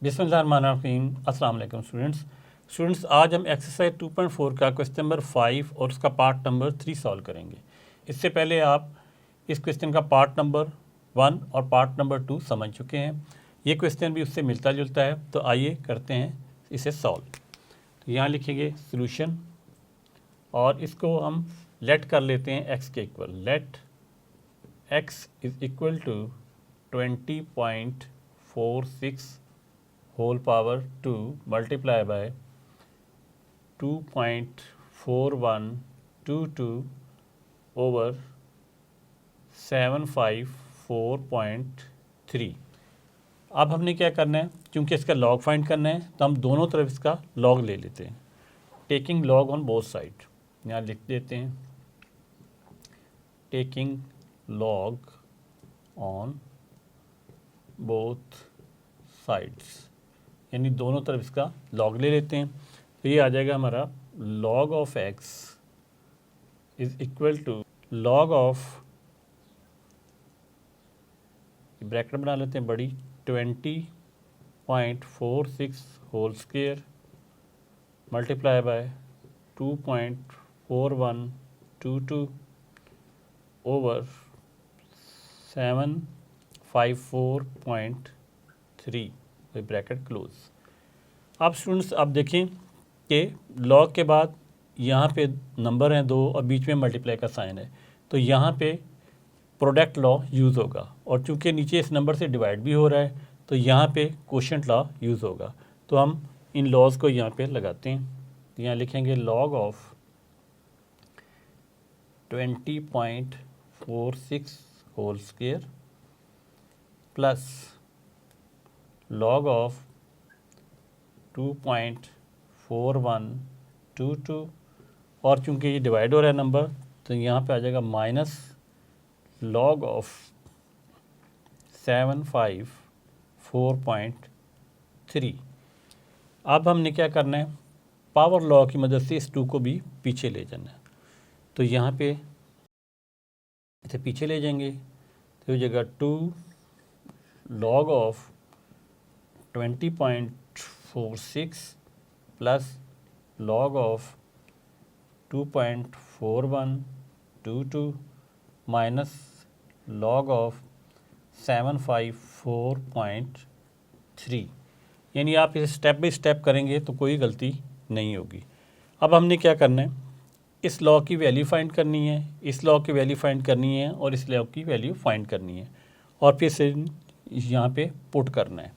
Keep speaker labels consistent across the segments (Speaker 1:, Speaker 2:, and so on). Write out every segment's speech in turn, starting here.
Speaker 1: बिस्मिल्लाहिर्रहमानिर्रहीम। अस्सलाम वालेकुम स्टूडेंट्स, आज हम एक्सरसाइज 2.4 का क्वेश्चन नंबर 5 और उसका पार्ट नंबर 3 सॉल्व करेंगे। इससे पहले आप इस क्वेश्चन का पार्ट नंबर 1 और पार्ट नंबर 2 समझ चुके हैं। ये क्वेश्चन भी उससे मिलता जुलता है, तो आइए करते हैं इसे सॉल्व। तो यहाँ लिखेंगे सोल्यूशन और इसको हम लेट कर लेते हैं एक्स के equal. Let x is equal to 20.46 whole power 2 multiply by 2.4122 over 754.3। अब हमने क्या करना है, क्योंकि इसका लॉग फाइंड करना है तो हम दोनों तरफ इसका लॉग ले लेते हैं। Taking log on both side, यहाँ लिख देते हैं taking log on both sides, यानी दोनों तरफ इसका लॉग ले लेते हैं। तो ये आ जाएगा हमारा log of x is equal to log of, bracket बना लेते हैं बड़ी, 20.46 whole square multiply by 2.4122 over 754.3 bracket close. अब स्टूडेंट्स अब देखें कि लॉग के बाद यहाँ पे नंबर हैं 2 और बीच में मल्टीप्लाई का साइन है, तो यहाँ पे प्रोडक्ट लॉ यूज़ होगा। और चूंकि नीचे इस नंबर से डिवाइड भी हो रहा है तो यहाँ पे कोशेंट लॉ यूज़ होगा। तो हम इन लॉज को यहाँ पे लगाते हैं। यहाँ लिखेंगे log of 20.46 whole square plus log of 2.4122 और चूंकि ये डिवाइड हो रहा है नंबर तो यहाँ पे आ जाएगा माइनस लॉग ऑफ 754.3। अब हमने क्या करना है, पावर लॉ की मदद से इस 2 को भी पीछे ले जाना है। तो यहाँ पे इसे पीछे ले जाएंगे तो हो जाएगा 2 log of 20.46 plus log of 2.4122 minus log of 754.3। यानी आप इसे स्टेप बाय स्टेप करेंगे तो कोई गलती नहीं होगी। अब हमने क्या करना है, इस लॉ की वैल्यू फाइंड करनी है, इस लॉ की वैल्यू फाइंड करनी है और इस लॉ की वैल्यू फाइंड करनी है और फिर से यहाँ पे पुट करना है।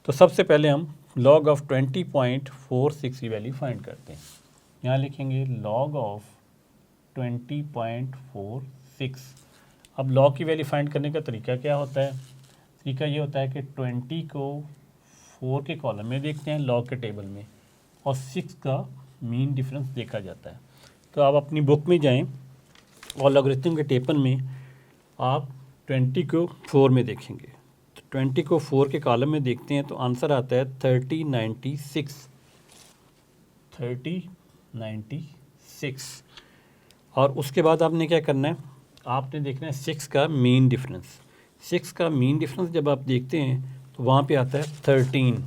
Speaker 1: तो सबसे पहले हम लॉग ऑफ 20.46 की वैल्यू फाइंड करते हैं। यहाँ लिखेंगे लॉग ऑफ 20.46। अब लॉग की वैल्यू फाइंड करने का तरीका क्या होता है, तरीका ये होता है कि 20 को 4 के कॉलम में देखते हैं लॉग के टेबल में और 6 का मीन डिफरेंस देखा जाता है। तो आप अपनी बुक में जाएं और लॉगरिथम के टेबल में आप 20 को 4 में देखेंगे। तो 20 को 4 के कॉलम में देखते हैं तो आंसर आता है 3096। और उसके बाद आपने क्या करना है, आपने देखना है 6 का मीन डिफरेंस। 6 का मीन डिफरेंस जब आप देखते हैं तो वहाँ पे आता है 13।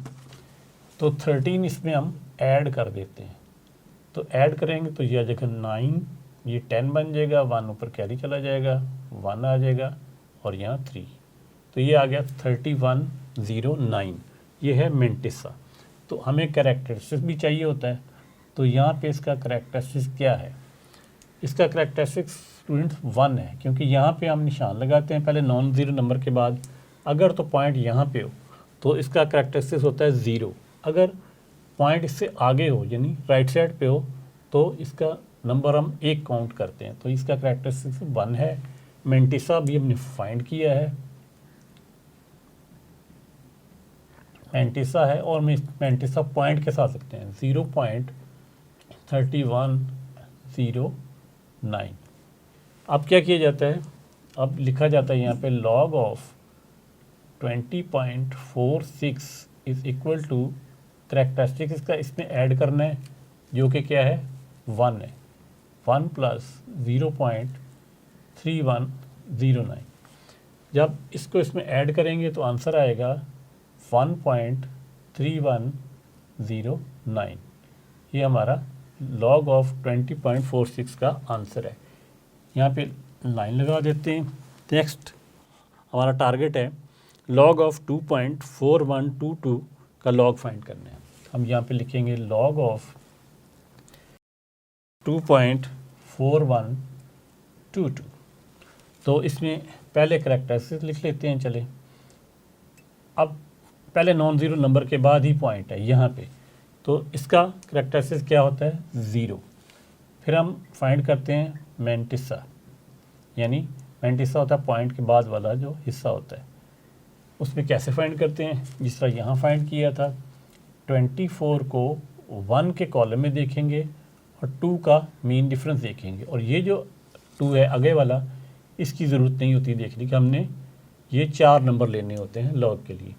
Speaker 1: तो 13 इसमें हम ऐड कर देते हैं। तो ऐड करेंगे तो यह जगह 9, ये 10 बन जाएगा, 1 ऊपर कैरी चला जाएगा, 1 आ जाएगा और यहाँ 3, तो ये आ गया 3109। ये है मेंटिसा। तो हमें कैरेक्टरिस्टिक्स भी चाहिए होता है, तो यहाँ पे इसका कैरेक्टरिस्टिक्स क्या है, इसका कैरेक्टरिस्टिक्स स्टूडेंट्स 1 है, क्योंकि यहाँ पे हम निशान लगाते हैं पहले नॉन ज़ीरो नंबर के बाद। अगर तो पॉइंट यहाँ पे हो तो इसका कैरेक्टरिस्टिक्स होता है 0। अगर पॉइंट इससे आगे हो यानी राइट साइड पे हो तो इसका नंबर हम 1 काउंट करते हैं। तो इसका कैरेक्टरिस्टिक्स 1 है। मेंटिसा भी हमने फाइंड किया है, मेंटिसा है और मेंटिसा पॉइंट के साथ सकते हैं 0.3109। अब क्या किया जाता है, अब लिखा जाता है यहाँ पे log of 20.46 is equal to characteristic इसका इसमें ऐड करना है जो कि क्या है 1 है, 1 प्लस 0.3109। जब इसको इसमें ऐड करेंगे तो आंसर आएगा 1.31 3109। ये हमारा log ऑफ 20.46 का आंसर है। यहाँ पे लाइन लगा देते हैं। नेक्स्ट हमारा टारगेट है log ऑफ 2.4122 का log फाइंड करना है। हम यहाँ पे लिखेंगे log ऑफ 2.4122। तो इसमें पहले करैक्टरिस्टिक्स लिख लेते हैं। चले, अब पहले नॉन ज़ीरो नंबर के बाद ही पॉइंट है यहाँ पे, तो इसका करैक्टरिस्टिक्स क्या होता है? 0। फिर हम फाइंड करते हैं मैंटिसा, यानी मैंटिसा होता है पॉइंट के बाद वाला जो हिस्सा होता है। उसमें कैसे फाइंड करते हैं? जिस तरह यहाँ फाइंड किया था, 24 को 1 के कॉलम में देखेंगे और 2 का मीन डिफरेंस देखेंगे। और ये जो 2 है आगे वाला, इसकी ज़रूरत नहीं होती देखने की, हमने ये 4 नंबर लेने होते हैं लॉग के लिए।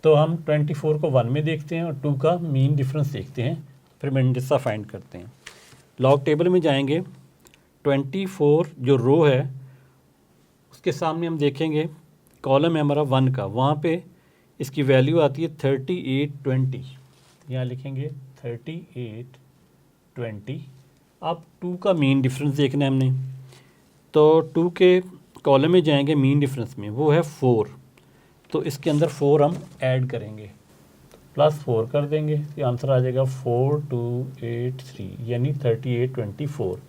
Speaker 1: तो हम 24 को 1 में देखते हैं और 2 का मीन डिफरेंस देखते हैं, फिर मैंटिसा फाइंड करते हैं। लॉग टेबल में जाएंगे, 24 जो रो है उसके सामने हम देखेंगे कॉलम है हमारा 1 का, वहाँ पे इसकी वैल्यू आती है 3820। यहाँ लिखेंगे 3820। अब 2 का मीन डिफरेंस देखना है हमने, तो 2 के कॉलम में जाएंगे मीन डिफरेंस में, वो है 4। तो इसके अंदर 4 हम ऐड करेंगे, +4 कर देंगे, तो आंसर आ जाएगा 4283, यानी 3824।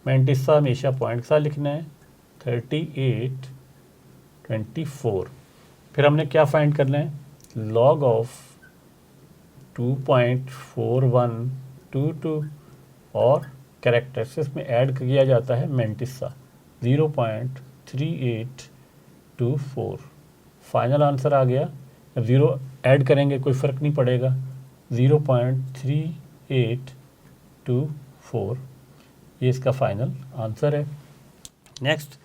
Speaker 1: मैंटिसा हमेशा पॉइंट के साथ लिखना है, 3824। फिर हमने क्या फाइंड करना है? लॉग ऑफ 2.4122 और कैरेक्टरिस्टिक्स में ऐड किया जाता है मैंटिसा 0.3824। फाइनल आंसर आ गया। 0 ऐड करेंगे कोई फ़र्क नहीं पड़ेगा, 0.3824, ये इसका फाइनल आंसर है। नेक्स्ट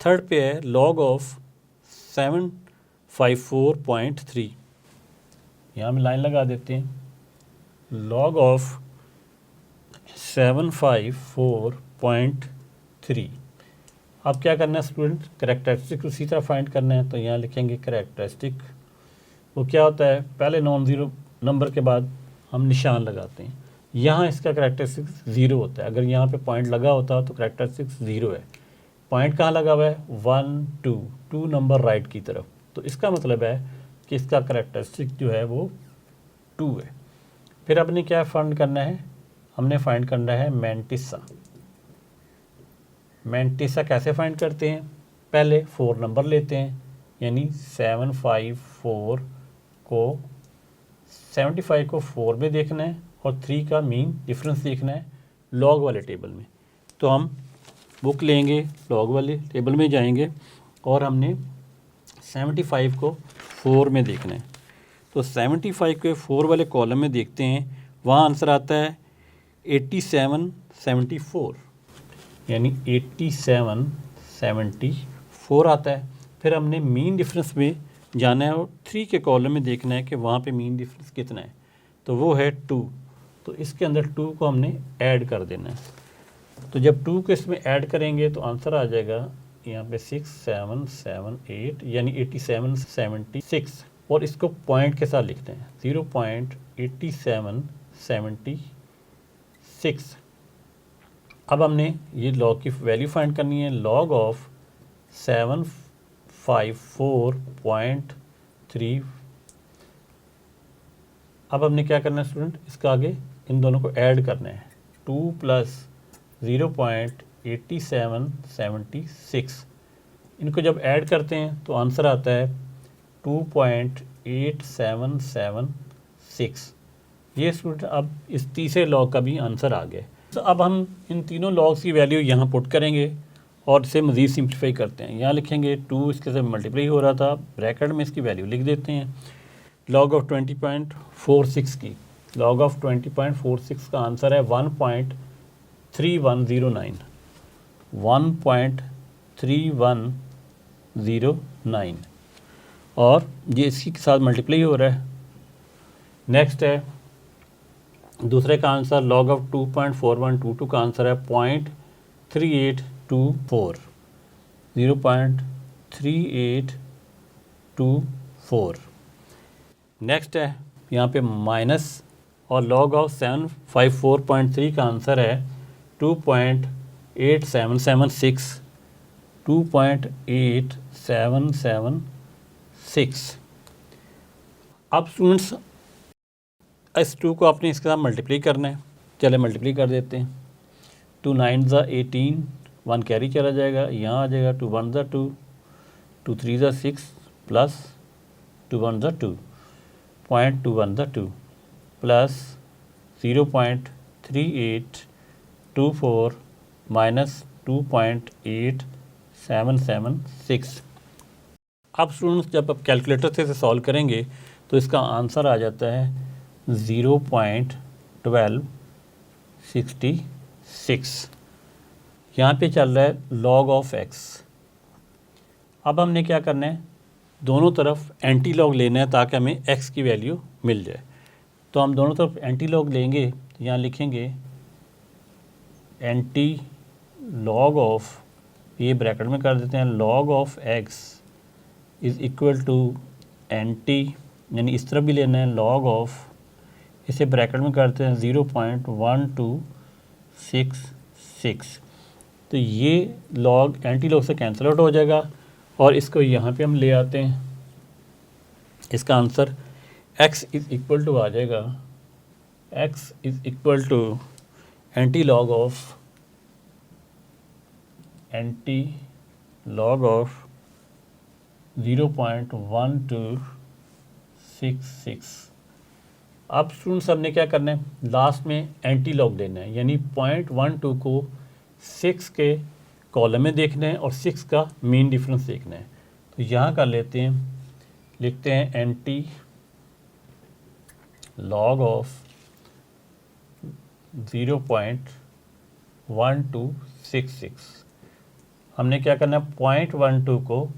Speaker 1: थर्ड पे है लॉग ऑफ 754.3। यहाँ हम लाइन लगा देते हैं, लॉग ऑफ 754.3। अब क्या करना है स्टूडेंट? करैक्टरिस्टिक उसी तरह फाइंड करना है। तो यहाँ लिखेंगे करैक्टरिस्टिक, वो क्या होता है? पहले नॉन ज़ीरो नंबर के बाद हम निशान लगाते हैं। यहाँ इसका करैक्टरिस्टिक 0 होता है। अगर यहाँ पे पॉइंट लगा होता तो करैक्टरिस्टिक 0 है। पॉइंट कहाँ लगा हुआ है? 1 2 नंबर राइट की तरफ। तो इसका मतलब है कि इसका करैक्टरिस्टिक जो है वो 2 है। फिर अपने क्या फाइंड करना है? हमने फाइंड करना है मैंटिसा। मैंटिसा कैसे फाइंड करते हैं? पहले 4 नंबर लेते हैं, यानी 754 को 75 को 4 में देखना है और 3 का मीन डिफरेंस देखना है लॉग वाले टेबल में। तो हम बुक लेंगे, लॉग वाले टेबल में जाएंगे और हमने 75 को 4 में देखना है। तो 75 को 4 वाले कॉलम में देखते हैं, वहाँ आंसर आता है 8774, यानी 8774 आता है। फिर हमने मीन डिफरेंस में जाना है और 3 के कॉलम में देखना है कि वहाँ पे मीन डिफरेंस कितना है, तो वो है 2। तो इसके अंदर 2 को हमने ऐड कर देना है। तो जब 2 को इसमें ऐड करेंगे तो आंसर आ जाएगा यहाँ पे 6778, यानी 8776। और इसको पॉइंट के साथ लिखते हैं 0.8776। अब हमने ये लॉग की वैल्यू फाइंड करनी है, लॉग ऑफ 754.3। अब हमने क्या करना है स्टूडेंट? इसका आगे इन दोनों को ऐड करना है, 2 + 0.8776। इनको जब ऐड करते हैं तो आंसर आता है 2.8776। ये स्टूडेंट अब इस तीसरे लॉग का भी आंसर आ गया। तो अब हम इन तीनों लॉग्स की वैल्यू यहाँ पुट करेंगे और इसे मज़ीद सिंप्लीफाई करते हैं। यहाँ लिखेंगे 2 इसके साथ मल्टीप्लाई हो रहा था, ब्रैकेट में इसकी वैल्यू लिख देते हैं। लॉग ऑफ 20.46 की, लॉग ऑफ 20.46 का आंसर है 1.3109, 1.3109, और ये इसी के साथ मल्टीप्लाई हो रहा है। नेक्स्ट है दूसरे का आंसर, लॉग ऑफ 2.4122 का आंसर है 0.3824, 0.3824। नेक्स्ट है यहाँ पे माइनस और log ऑफ 754.3 का आंसर है 2.8776 2.8776। अब स्टूडेंट्स इस 2 को आपने इसके साथ मल्टीप्लाई करना है। चले मल्टीप्लाई कर देते हैं। 2 9 ज़ा 18, 1 कैरी चला जाएगा, यहाँ आ जाएगा 2 1 ज़ा 2, 2 3 ज़ा 6 प्लस 2 1 ज़ा 2, 0.21 ज़ा 2 प्लस 0.3824 माइनस 2.8776। अब स्टूडेंट्स जब आप कैलकुलेटर से सॉल्व करेंगे तो इसका आंसर आ जाता है 0.1266। यहाँ पे चल रहा है log ऑफ x। अब हमने क्या करना है, दोनों तरफ एंटी लॉग लेना है ताकि हमें x की वैल्यू मिल जाए। तो हम दोनों तरफ एंटी लॉग लेंगे, यहाँ लिखेंगे एंटी लॉग ऑफ, ये ब्रैकेट में कर देते हैं, log of x is equal to anti, यानी इस तरफ भी लेना है log ऑफ, इसे ब्रैकेट में करते हैं 0.1266। तो ये log एंटी लॉग से कैंसिल आउट हो जाएगा और इसको यहाँ पे हम ले आते हैं। इसका answer x is equal to आ जाएगा, x is equal to anti log of 0.1266। अब स्टूडेंट्स हमने क्या करना है, लास्ट में एंटी लॉग लेना है, यानी 0.12 को 6 के कॉलम में देखना है और 6 का मीन डिफरेंस देखना है। तो यहाँ कर लेते हैं, लिखते हैं एंटी लॉग ऑफ 0.1266। हमने क्या करना है, 0.12 को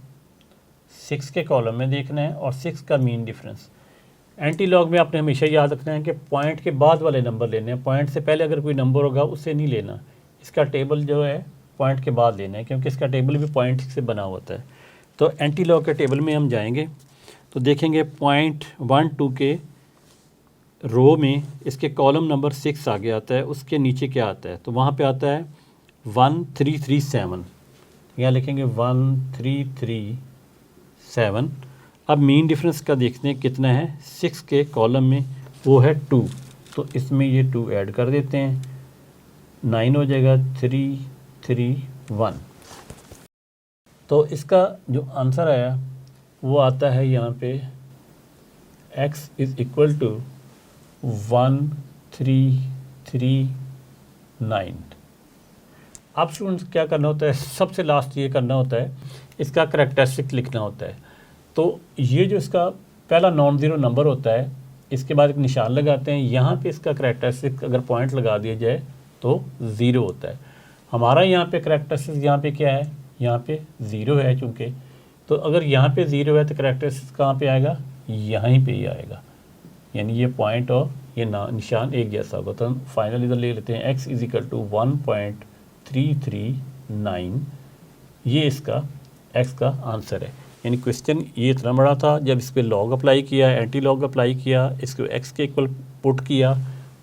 Speaker 1: 6 के कॉलम में देखना है और 6 का मीन डिफरेंस। एंटी लॉग में आपने हमेशा याद रखना है कि पॉइंट के बाद वाले नंबर लेने हैं, पॉइंट से पहले अगर कोई नंबर होगा उससे नहीं लेना। इसका टेबल जो है पॉइंट के बाद लेना है, क्योंकि इसका टेबल भी पॉइंट से बना होता है। तो एंटी लॉग के टेबल में हम जाएंगे तो देखेंगे 0.12 के रो में इसके कॉलम नंबर 6 आगे आता है, उसके नीचे क्या आता है, तो वहाँ पे आता है 1337। यहाँ लिखेंगे 1337। अब मीन डिफरेंस का देखते हैं कितना है, 6 के कॉलम में वो है 2, तो इसमें ये 2 ऐड कर देते हैं, 9 हो जाएगा 331। तो इसका जो आंसर आया वो आता है यहाँ पे x इज़ इक्वल टू 1339। अब स्टूडेंट्स क्या करना होता है, सबसे लास्ट ये करना होता है, इसका करैक्टरिस्टिक लिखना होता है। तो ये जो इसका पहला नॉन ज़ीरो नंबर होता है, इसके बाद एक निशान लगाते हैं, यहाँ पे इसका करैक्टरिस्टिक अगर पॉइंट लगा दिया जाए तो ज़ीरो होता है। हमारा यहाँ पे करैक्टरिस्टिक यहाँ पे क्या है, यहाँ पे ज़ीरो है चूँकि, तो अगर यहाँ पे ज़ीरो है तो करैक्टरिस्टिक कहाँ पे आएगा, यहीं पे ही आएगा, यानी ये पॉइंट और ये निशान एक जैसा होगा। तो हम फाइनल इधर ले लेते हैं x इज़ इक्वल टू 1.339, ये इसका x का आंसर है। यानी क्वेश्चन ये इतना बड़ा था, जब इस पर लॉग अप्लाई किया, एंटी लॉग अप्लाई किया, इसको x के इक्वल पुट किया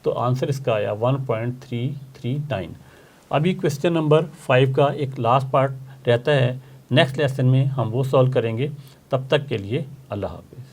Speaker 1: तो आंसर इसका आया 1.339। अभी क्वेश्चन नंबर 5 का एक लास्ट पार्ट रहता है, नेक्स्ट लेसन में हम वो सॉल्व करेंगे। तब तक के लिए अल्लाह हाफ़िज़।